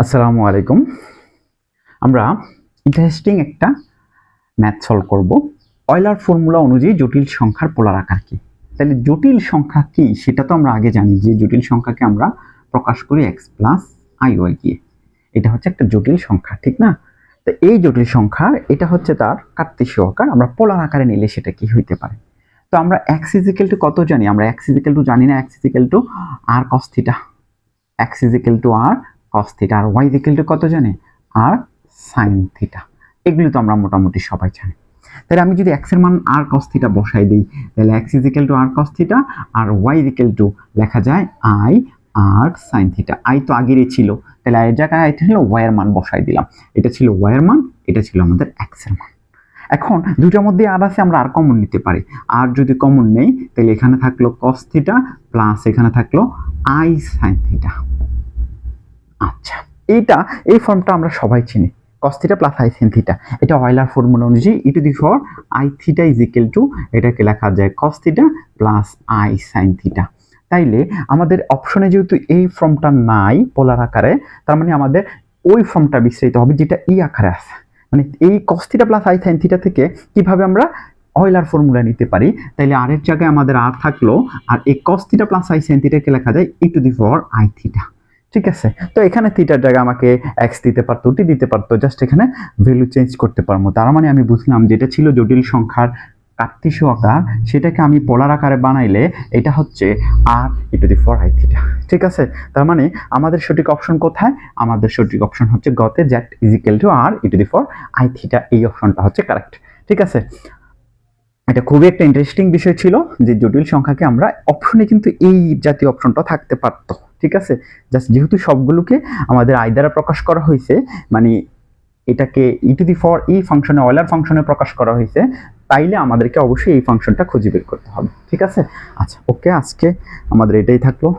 আসসালামু আলাইকুম। আমরা ইন্টারেস্টিং একটা ম্যাথ সলভ করব। অয়লার ফর্মুলা অনুযায়ী জটিল সংখ্যার পোলার আকার কি? তাহলে জটিল সংখ্যা কি সেটা তো আমরা আগে জানি যে জটিল সংখ্যাকে আমরা প্রকাশ করি x প্লাস iy দিয়ে। এটা হচ্ছে একটা জটিল সংখ্যা, ঠিক না? তো এই জটিল সংখ্যার এটা হচ্ছে তার কার্তেশীয় আকার। আমরা পোলার আকারে নিলে সেটা কি হইতে পারে? তো আমরা x ইকুয়াল টু কত জানি? আমরা x ইকুয়াল টু জানি না, x equal to r cos theta. x equal to r cos theta আর y ইকুয়াল টু কত জানি? r sin theta. এগুলো তো আমরা মোটামুটি সবাই জানি। তাহলে আমি যদি x এর মান r cos থিটা বসাই দিই, তাহলে x equal to r cos theta আর y ইকুয়াল টু লেখা যায় i r sin theta. i তো আগেরই ছিল, তাহলে এর জায়গায় এটা হলো y এর মান বসাই দিলাম। এটা ছিল y এর মান, এটা ছিল আমাদের x এর মান। এখন দুইটার মধ্যে আর আছে, আমরা আর কমন নিতে পারি। আর যদি কমন নেই তাহলে এখানে থাকলো cos থিটা প্লাস এখানে থাকলো i sin থিটা। আচ্ছা, এই ফর্মটা আমরা সবাই চিনি, cos theta plus i sin theta. এটা অয়লার ফর্মুলা অনুযায়ী e to the power i theta is equal to এটাকে লেখা যায় cos theta plus i sin theta. তাইলে আমাদের অপশনে যেহেতু এই ফর্মটা নাই পোলার আকারে, তার মানে আমাদের ওই ফর্মটা বিস্তারিত হবে যেটা আকারে আছে। মানে এই cos theta plus i sin theta থেকে কিভাবে আমরা অয়লার ফর্মুলা নিতে পারি। তাইলে r এর জায়গায় আমাদের r থাকলো, আর এই cos theta plus i sin থিটাকে লেখা যায় e to the power i theta. ঠিক আছে, তো এখানে থিটার জায়গায় আমাকে x দিতে পারতো, টি দিতে পারতো, জাস্ট এখানে ভ্যালু চেঞ্জ করতে পারবো। তার মানে আমি বুঝলাম যেটা ছিল জটিল সংখ্যার কার্তেশীয় আকার, সেটাকে আমি পোলার আকারে বানাইলে এটা হচ্ছে r e to the power i theta. ঠিক আছে, তার মানে আমাদের সঠিক অপশন কোথায়? আমাদের সঠিক অপশন হচ্ছে গতে z is equal to r e to the power i theta. এই অপশনটা হচ্ছে কারেক্ট। ঠিক আছে, এটা খুবই একটা ইন্টারেস্টিং বিষয় ছিল যে জটিল সংখ্যাকে আমরা অপশনে, কিন্তু এই জাতীয় অপশনটা থাকতে পারতো। ঠিক আছে, জাস্ট যেহেতু সবগুলোকে আমাদের আই দ্বারা প্রকাশ করা হয়েছে, মানে এটাকে ই টু দি পাওয়ার ই ফাংশনে, অয়লার ফাংশনে প্রকাশ করা হয়েছে, তাইলে আমাদেরকে অবশ্যই এই ফাংশনটা খুঁজে বের করতে হবে। ঠিক আছে, আচ্ছা ওকে, আজকে আমাদের এটাই থাকলো।